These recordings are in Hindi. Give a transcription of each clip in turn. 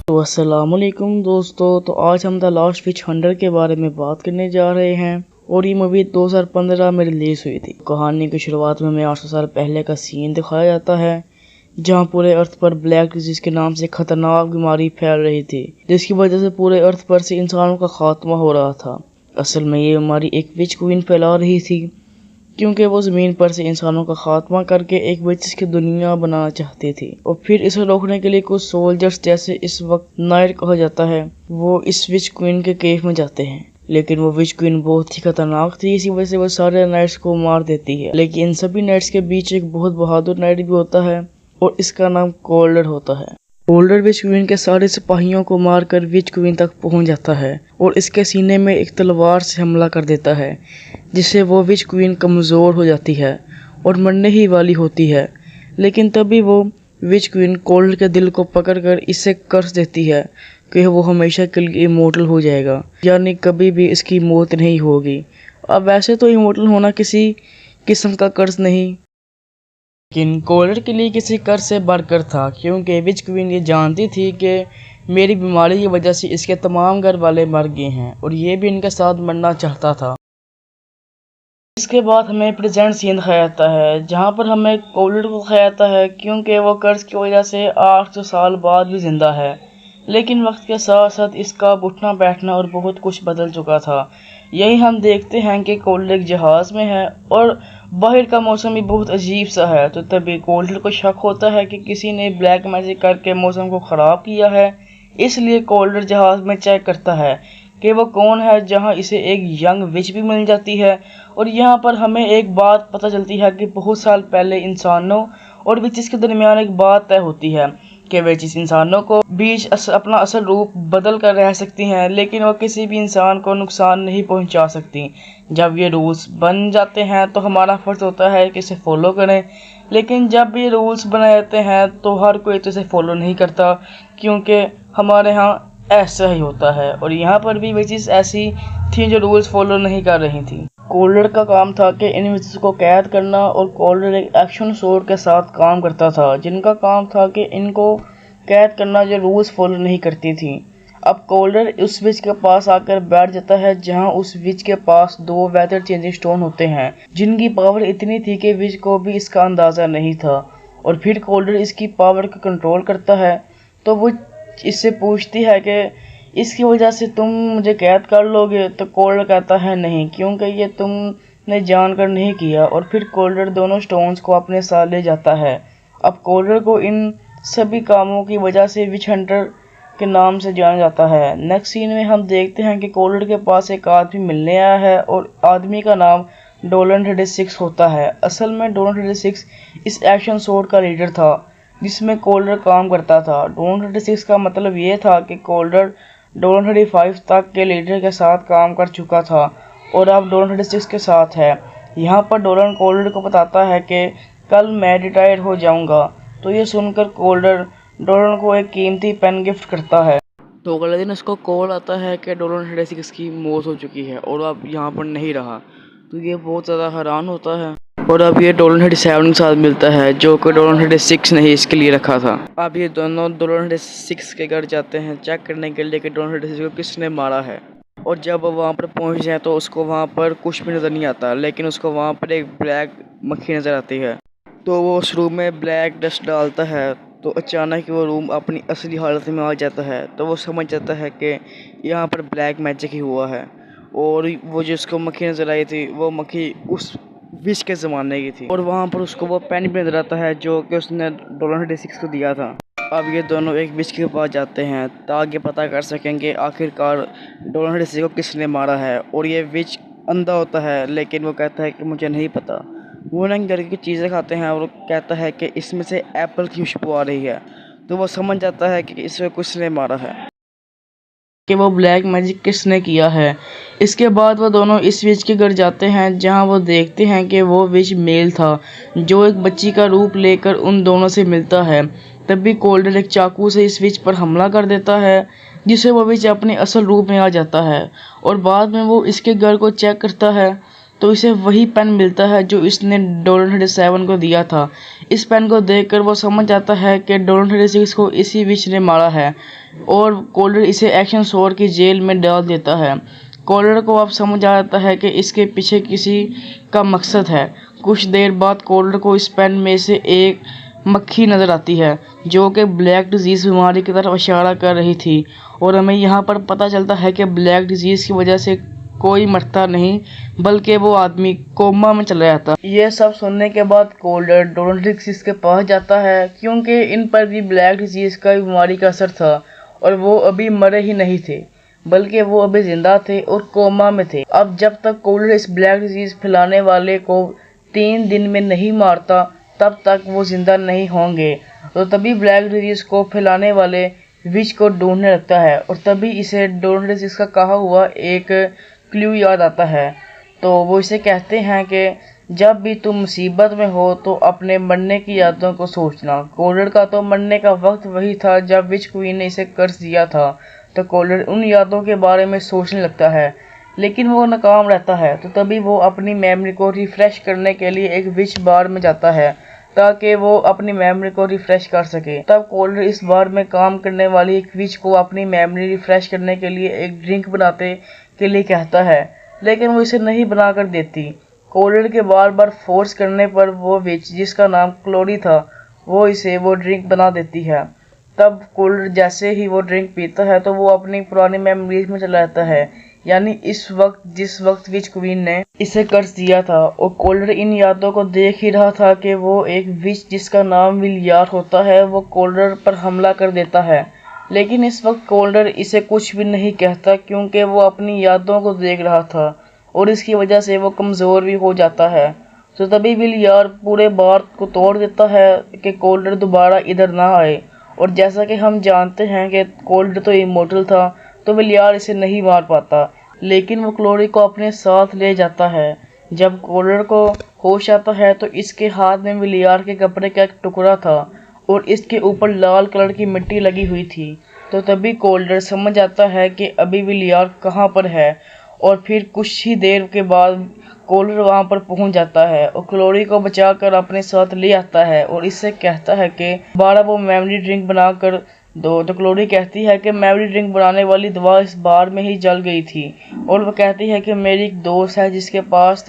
तो अस्सलामुअलैकुम दोस्तों। तो आज हम द लास्ट विच हंटर के बारे में बात करने जा रहे हैं और ये मूवी 2015 में रिलीज हुई थी। कहानी की शुरुआत में हमें 800 साल पहले का सीन दिखाया जाता है जहां पूरे अर्थ पर ब्लैक डिजीज के नाम से खतरनाक बीमारी फैल रही थी, जिसकी वजह से पूरे अर्थ पर से इंसानों का खात्मा हो रहा था। असल में ये बीमारी एक विच क्वीन फैला रही थी क्योंकि वो ज़मीन पर से इंसानों का खात्मा करके एक विचेस की दुनिया बनाना चाहती थी। और फिर इसे रोकने के लिए कुछ सोल्जर्स, जैसे इस वक्त नाइट कहा जाता है, वो इस विच क्वीन के केव में जाते हैं। लेकिन वो विच क्वीन बहुत ही खतरनाक थी, इसी वजह से वो सारे नाइट्स को मार देती है। लेकिन इन सभी नाइट्स के बीच एक बहुत बहादुर नाइट भी होता है और इसका नाम कोल्डर होता है। कोल्डर विच क्वीन के सारे सिपाहियों को मारकर विच क्वीन तक पहुंच जाता है और इसके सीने में एक तलवार से हमला कर देता है, जिससे वो विच क्वीन कमज़ोर हो जाती है और मरने ही वाली होती है। लेकिन तभी वो विच क्वीन कोल्डर के दिल को पकड़कर इससे कर्ज देती है कि वो हमेशा के लिए इमोर्टल हो जाएगा, यानी कभी भी इसकी मौत नहीं होगी। अब वैसे तो इमोर्टल होना किसी किस्म का कर्ज नहीं, लेकिन कोल्डर के लिए किसी कर्ज से बढ़कर था, क्योंकि विच क्वीन ये जानती थी कि मेरी बीमारी की वजह से इसके तमाम घर वाले मर गए हैं और ये भी इनके साथ मरना चाहता था। इसके बाद हमें प्रेजेंट सीन दिखाया जाता है जहाँ पर हमें कोल्डर को दिखाया जाता है, क्योंकि वो कर्ज की वजह से 800 साल बाद भी जिंदा है। लेकिन वक्त के साथ साथ इसका उठना बैठना और बहुत कुछ बदल चुका था। यही हम देखते हैं कि कोल्डर एक जहाज़ में है और बाहर का मौसम भी बहुत अजीब सा है। तो तभी कोल्डर को शक होता है कि किसी ने ब्लैक मैजिक करके मौसम को ख़राब किया है। इसलिए कोल्डर जहाज़ में चेक करता है कि वो कौन है, जहां इसे एक यंग विच भी मिल जाती है। और यहाँ पर हमें एक बात पता चलती है कि बहुत साल पहले इंसानों और विचेस के दरमियान एक बात तय होती है कि विचेस इंसानों को बीच अपना असल रूप बदल कर रह सकती हैं, लेकिन वो किसी भी इंसान को नुकसान नहीं पहुंचा सकती। जब ये रूल्स बन जाते हैं तो हमारा फ़र्ज़ होता है कि इसे फॉलो करें, लेकिन जब ये रूल्स बनाए जाते हैं तो हर कोई तो इसे फॉलो नहीं करता, क्योंकि हमारे यहाँ ऐसा ही होता है। और यहाँ पर भी विचेस ऐसी थी जो रूल्स फॉलो नहीं कर रही थी। कोल्डर का काम था कि इन विचेस को कैद करना और कोल्डर एक एक्शन सोर्ड के साथ काम करता था, जिनका काम था कि इनको कैद करना जो रूल्स फॉलो नहीं करती थी। अब कोल्डर उस विच के पास आकर बैठ जाता है जहां उस विच के पास 2 वेदर चेंजिंग स्टोन होते हैं, जिनकी पावर इतनी थी कि विच को भी इसका अंदाज़ा नहीं था। और फिर कोल्डर इसकी पावर को कंट्रोल करता है। तो वो इससे पूछती है कि इसकी वजह से तुम मुझे कैद कर लोगे। तो कोल्डर कहता है नहीं, क्योंकि ये तुमने जानकर नहीं किया। और फिर कोल्डर दोनों स्टोन्स को अपने साथ ले जाता है। अब कोल्डर को इन सभी कामों की वजह से विच हंटर के नाम से जाना जाता है। नेक्स्ट सीन में हम देखते हैं कि कोल्डर के पास एक आदमी मिलने आया है और आदमी का नाम डोलन 36 होता है। असल में डोलन 36 इस एक्शन सोर्ड का लीडर था जिसमें कोल्डर काम करता था। डोलन 36 का मतलब ये था कि कोल्डर डोलन 35 तक के लीडर के साथ काम कर चुका था और अब डोलन 36 के साथ है। यहाँ पर डोलन कोल्डर को बताता है कि कल मैं रिटायर हो जाऊँगा। तो ये सुनकर कोल्डर डोलन को एक कीमती पेन गिफ्ट करता है। तो अगले दिन उसको कॉल आता है कि डोलन 36 की मौत हो चुकी है और अब यहाँ पर नहीं रहा। तो ये बहुत ज़्यादा हैरान होता है और अब ये डोलन 37 के साथ मिलता है, जो कि डोलन 36 ने ही इसके लिए रखा था। अब ये दोनों डोलन 36 के घर जाते हैं चेक करने के लिए कि डोलन 36 को किसने मारा है। और जब वो वहाँ पर पहुँच जाए तो उसको वहाँ पर कुछ भी नज़र नहीं आता, लेकिन उसको वहाँ पर एक ब्लैक मक्खी नज़र आती है। तो वो उस रूम में ब्लैक डस्ट डालता है तो अचानक वो रूम अपनी असली हालत में आ जाता है। तो वो समझ जाता है कि यहाँ पर ब्लैक मैजिक ही हुआ है और वो जिसको मक्खी नज़र आई थी वो मक्खी उस विच के ज़माने की थी। और वहाँ पर उसको वो पेन भी नज़र आता है जो कि उसने डोलन 36 को दिया था। अब ये दोनों एक विच के पास जाते हैं ताकि पता कर सकेंगे आखिरकार डोलन 36 को किसने मारा है। और ये विच अंधा होता है, लेकिन वो कहता है कि मुझे नहीं पता। वो ना घर की चीज़ें खाते हैं और कहता है कि इसमें से एप्पल की खुशबू आ रही है। तो वो समझ जाता है कि इसे किसने मारा है, कि वो ब्लैक मैजिक किसने किया है। इसके बाद वो दोनों इस विच के घर जाते हैं जहां वो देखते हैं कि वो विच मेल था जो एक बच्ची का रूप लेकर उन दोनों से मिलता है। तभी कोल्डर एक चाकू से इस विच पर हमला कर देता है, जिससे वो विच अपने असल रूप में आ जाता है। और बाद में वो इसके घर को चेक करता है तो इसे वही पेन मिलता है जो इसने डोलन 37 को दिया था। इस पेन को देखकर वो समझ जाता है कि डोलन 36 को इसी विच ने मारा है और कोल्डर इसे एक्शन शोर की जेल में डाल देता है। कोल्डर को अब समझ आ जाता है कि इसके पीछे किसी का मकसद है। कुछ देर बाद कोल्डर को इस पेन में से एक मक्खी नज़र आती है जो कि ब्लैक डिजीज़ बीमारी की तरफ इशारा कर रही थी और हमें यहाँ पर पता चलता है कि ब्लैक डिजीज़ की वजह से कोई मरता नहीं बल्कि वो आदमी कोमा में चला जाता। यह सब सुनने के बाद कोल्डर डोलन 36 के पास जाता है क्योंकि इन पर भी ब्लैक डिजीज़ का बीमारी का असर था और वो अभी मरे ही नहीं थे बल्कि वो अभी जिंदा थे और कोमा में थे। अब जब तक कोल्डर इस ब्लैक डिजीज़ फैलाने वाले को 3 दिन में नहीं मारता तब तक वो जिंदा नहीं होंगे। तो तभी ब्लैक डिजीज़ को फैलाने वाले विच को ढूंढने लगता है और तभी इसे डोलन 36 का कहा हुआ एक क्लू याद आता है। तो वो इसे कहते हैं कि जब भी तुम मुसीबत में हो तो अपने मरने की यादों को सोचना। कोल्डर का तो मरने का वक्त वही था जब विच क्वीन ने इसे कर्ज दिया था, तो कोल्डर उन यादों के बारे में सोचने लगता है लेकिन वो नाकाम रहता है। तो तभी वो अपनी मेमोरी को रिफ़्रेश करने के लिए एक विच बार में जाता है ताकि वो अपनी मेमोरी को रिफ़्रेश कर सके। तब कोल्डर इस बार में काम करने वाली एक विच को अपनी मेमोरी रिफ़्रेश करने के लिए एक ड्रिंक बनाते के लिए कहता है लेकिन वो इसे नहीं बनाकर देती। कोल्डर के बार बार फोर्स करने पर वो विच जिसका नाम क्लोरी था वो इसे वो ड्रिंक बना देती है। तब कोल्डर जैसे ही वो ड्रिंक पीता है तो वो अपनी पुरानी मेमोरीज में चला जाता है, यानी इस वक्त जिस वक्त विच क्वीन ने इसे कर्ज दिया था। और कोल्डर इन यादों को देख ही रहा था कि वो एक विच जिसका नाम विलियार होता है वो कोल्डर पर हमला कर देता है, लेकिन इस वक्त कोल्डर इसे कुछ भी नहीं कहता क्योंकि वो अपनी यादों को देख रहा था और इसकी वजह से वो कमज़ोर भी हो जाता है। तो तभी विलियार पूरे बार को तोड़ देता है कि कोल्डर दोबारा इधर ना आए। और जैसा कि हम जानते हैं कि कोल्डर तो इमोर्टल था तो विलियार इसे नहीं मार पाता, लेकिन वो क्लोरी को अपने साथ ले जाता है। जब कोल्डर को होश आता है तो इसके हाथ में विलियार के कपड़े का एक टुकड़ा था और इसके ऊपर लाल कलर की मिट्टी लगी हुई थी। तो तभी कोल्डर समझ आता है कि अभी विलियार कहाँ पर है और फिर कुछ ही देर के बाद कोल्डर वहाँ पर पहुँच जाता है और क्लोरी को बचाकर अपने साथ ले आता है और इससे कहता है कि दोबारा वो मेमोरी ड्रिंक बनाकर दो। तो क्लोरी कहती है कि मेमोरी ड्रिंक बनाने वाली दवा इस बार में ही जल गई थी और वो कहती है कि मेरी एक दोस्त है जिसके पास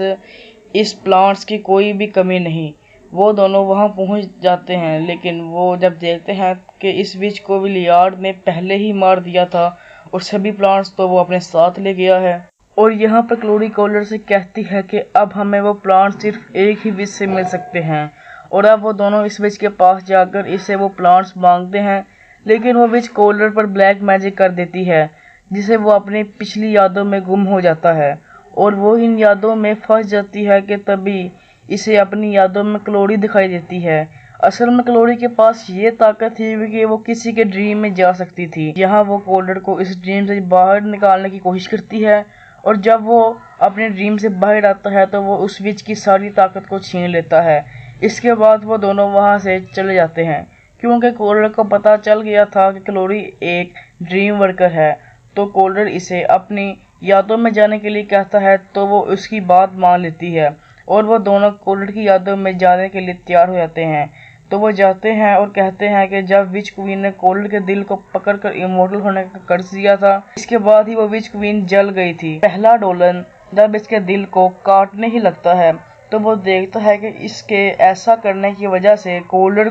इस प्लांट्स की कोई भी कमी नहीं। वो दोनों वहां पहुंच जाते हैं लेकिन वो जब देखते हैं कि इस विच को विलियार्ड ने पहले ही मार दिया था और सभी प्लांट्स तो वो अपने साथ ले गया है। और यहाँ पर क्लोरी कोल्डर से कहती है कि अब हमें वो प्लांट सिर्फ एक ही विच से मिल सकते हैं और अब वो दोनों इस विच के पास जाकर इससे वो प्लांट्स मांगते हैं, लेकिन वो विच कोल्डर पर ब्लैक मैजिक कर देती है जिसे वो अपनी पिछली यादों में गुम हो जाता है और वो इन यादों में फंस जाती है कि तभी इसे अपनी यादों में क्लोरी दिखाई देती है। असल में क्लोरी के पास ये ताकत थी कि वो किसी के ड्रीम में जा सकती थी। यहाँ वो कोल्डर को इस ड्रीम से बाहर निकालने की कोशिश करती है और जब वो अपने ड्रीम से बाहर आता है तो वो उस विच की सारी ताकत को छीन लेता है। इसके बाद वो दोनों वहाँ से चले जाते हैं क्योंकि कोल्डर को पता चल गया था कि क्लोरी एक ड्रीम वर्कर है। तो कोल्डर इसे अपनी यादों में जाने के लिए कहता है तो वो उसकी बात मान लेती है और वो दोनों कोल्डर की यादों में जाने के लिए तैयार हो जाते हैं। तो वो जाते हैं और कहते हैं कि जब विच क्वीन ने कोल्डर के दिल को पकड़कर इमोर्टल होने का कर्ज दिया था, इसके बाद ही वो विच क्वीन जल गई थी। पहला डोलन जब इसके दिल को काटने ही लगता है तो वो देखता है कि इसके ऐसा करने की वजह से कोल्डर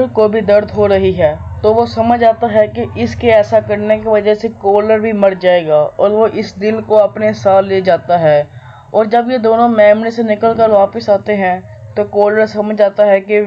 को भी दर्द हो रही है। तो वो समझ आता है कि इसके ऐसा करने की वजह से कोल्डर भी मर जाएगा और वो इस दिल को अपने साथ ले जाता है। और जब ये दोनों मेमोरी से निकलकर वापस आते हैं तो कोल्डर समझ आता है कि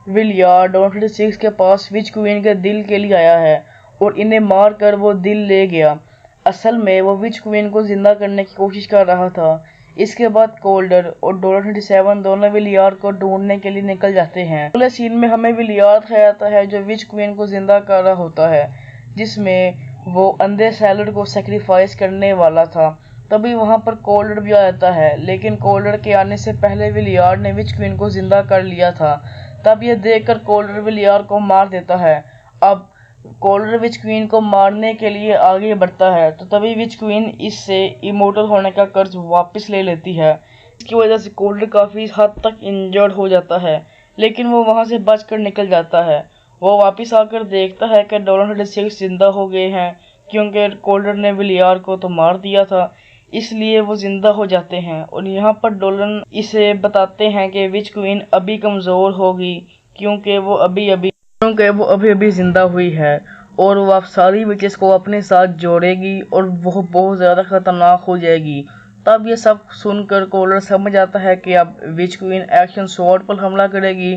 विलियार्ड डोलन 36 के पास विच क्वीन के दिल के लिए आया है और इन्हें मार कर वो दिल ले गया। असल में वो विच क्वीन को जिंदा करने की कोशिश कर रहा था। इसके बाद कोल्डर और डोलन 37 दोनों विलियार्ड को ढूंढने के लिए निकल जाते हैं। अगले सीन में हमें विलियार्ड दिखाया जाता है जो विच क्वीन को जिंदा कर रहा होता है, जिसमें वो अंधे सैलड को सेक्रीफाइस करने वाला था। तभी वहां पर कोल्डर भी आ जाता है, लेकिन कोल्डर के आने से पहले विलियार्ड ने विच क्वीन को जिंदा कर लिया था। तब ये देखकर कोल्डर विलियार्ड को मार देता है। अब कोल्डर विच क्वीन को मारने के लिए आगे बढ़ता है तो तभी विच क्वीन इससे इमोर्टल होने का कर्ज वापस ले लेती है, इसकी वजह से कोल्डर काफ़ी हद तक इंजर्ड हो जाता है, लेकिन वो वहाँ से बचकर निकल जाता है। वो वापस आकर देखता है कि डोलन 36 जिंदा हो गए हैं, क्योंकि कोल्डर ने विलियार को तो मार दिया था, इसलिए वो जिंदा हो जाते हैं। और यहाँ पर डोलन इसे बताते हैं कि विच क्वीन अभी कमज़ोर होगी, क्योंकि वो अभी अभी जिंदा हुई है और वो अब सारी विचेस को अपने साथ जोड़ेगी और वो बहुत ज़्यादा ख़तरनाक हो जाएगी। तब ये सब सुनकर कोल्डर समझ आता है कि अब विच क्वीन एक्शन स्वॉर्ड पर हमला करेगी,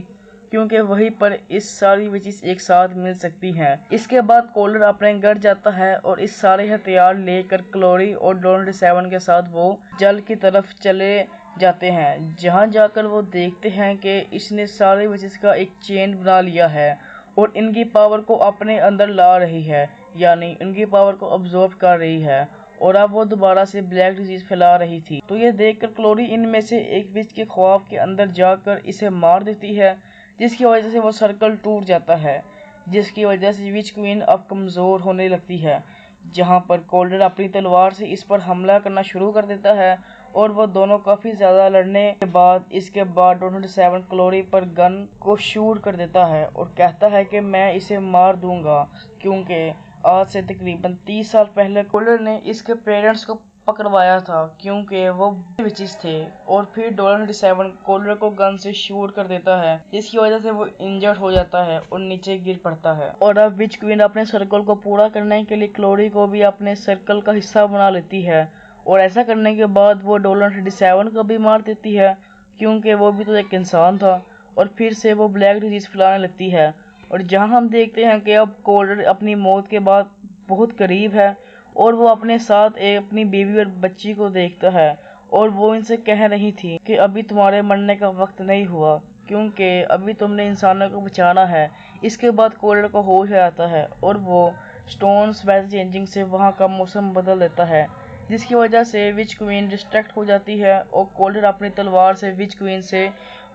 क्योंकि वहीं पर इस सारी विचेस एक साथ मिल सकती हैं। इसके बाद कोल्डर अपने घर जाता है और इस सारे हथियार लेकर क्लोरी और डोलन 37 के साथ वो जल की तरफ चले जाते हैं, जहां जाकर वो देखते हैं कि इसने सारे विचेस का एक चेन बना लिया है और इनकी पावर को अपने अंदर ला रही है, यानी इनकी पावर को अब्जॉर्ब कर रही है और अब वो दोबारा से ब्लैक डिजीज फैला रही थी। तो ये देखकर क्लोरी इनमें से एक विच के ख्वाब के अंदर जाकर इसे मार देती है, जिसकी वजह से वो सर्कल टूट जाता है, जिसकी वजह से विच क्वीन अब कमज़ोर होने लगती है। जहां पर कोल्डर अपनी तलवार से इस पर हमला करना शुरू कर देता है और वो दोनों काफ़ी ज़्यादा लड़ने के बाद इसके बाद डोलन 37 क्लोरी पर गन को शूट कर देता है और कहता है कि मैं इसे मार दूंगा, क्योंकि आज से तकरीबन 30 साल पहले कोल्डर ने इसके पेरेंट्स को पकड़वाया था, क्योंकि वो विचेस थे। और फिर डोलन 37 कोल्डर को गन से शूट कर देता है, जिसकी वजह से वो इंजर्ड हो जाता है और नीचे गिर पड़ता है। और अब विच क्वीन अपने सर्कल को पूरा करने के लिए क्लोरी को भी अपने सर्कल का हिस्सा बना लेती है और ऐसा करने के बाद वो डोलन 37 को भी मार देती है, क्योंकि वो भी तो एक इंसान था। और फिर से वो ब्लैक डिजीज फैलाने लगती है और जहां हम देखते हैं कि अब कोल्डर अपनी मौत के बाद बहुत करीब है और वो अपने साथ अपनी बीवी और बच्ची को देखता है और वो इनसे कह रही थी कि अभी तुम्हारे मरने का वक्त नहीं हुआ, क्योंकि अभी तुमने इंसानों को बचाना है। इसके बाद कोल्डर को होश आता है और वो स्टोन्स वेदर चेंजिंग से वहाँ का मौसम बदल देता है, जिसकी वजह से विच क्वीन डिस्ट्रैक्ट हो जाती है और कोल्डर अपनी तलवार से विच क्वीन से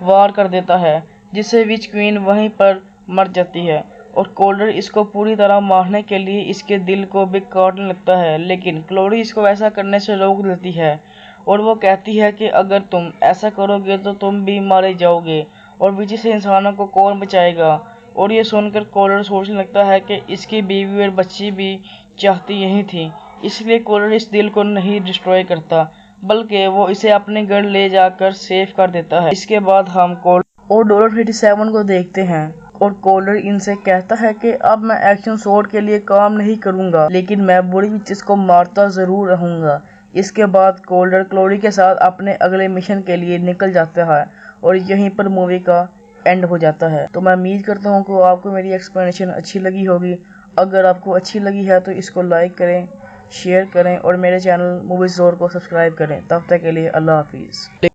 वार कर देता है, जिससे विच क्वीन वहीं पर मर जाती है। और कोल्डर इसको पूरी तरह मारने के लिए इसके दिल को भी काटने लगता है, लेकिन क्लोरी इसको ऐसा करने से रोक देती है और वो कहती है कि अगर तुम ऐसा करोगे तो तुम भी मारे जाओगे और विचेस से इंसानों को कौन बचाएगा। और ये सुनकर कोल्डर सोचने लगता है कि इसकी बीवी और बच्ची भी चाहती यही थी, इसलिए कोल्डर इस दिल को नहीं डिस्ट्रॉय करता, बल्कि वो इसे अपने घर ले जाकर सेव कर देता है। इसके बाद हम कोल्डर और डोलन 37 को देखते हैं और कोल्डर इनसे कहता है कि अब मैं एक्शन स्वॉर्ड के लिए काम नहीं करूंगा, लेकिन मैं बुरी विचेस को मारता ज़रूर रहूंगा। इसके बाद कोल्डर क्लोरी के साथ अपने अगले मिशन के लिए निकल जाता है और यहीं पर मूवी का एंड हो जाता है। तो मैं उम्मीद करता हूँ कि आपको मेरी एक्सप्लेनेशन अच्छी लगी होगी। अगर आपको अच्छी लगी है तो इसको लाइक करें, शेयर करें और मेरे चैनल मूवीज़ ज़ोर को सब्सक्राइब करें। तब तक के लिए अल्लाह हाफिज़।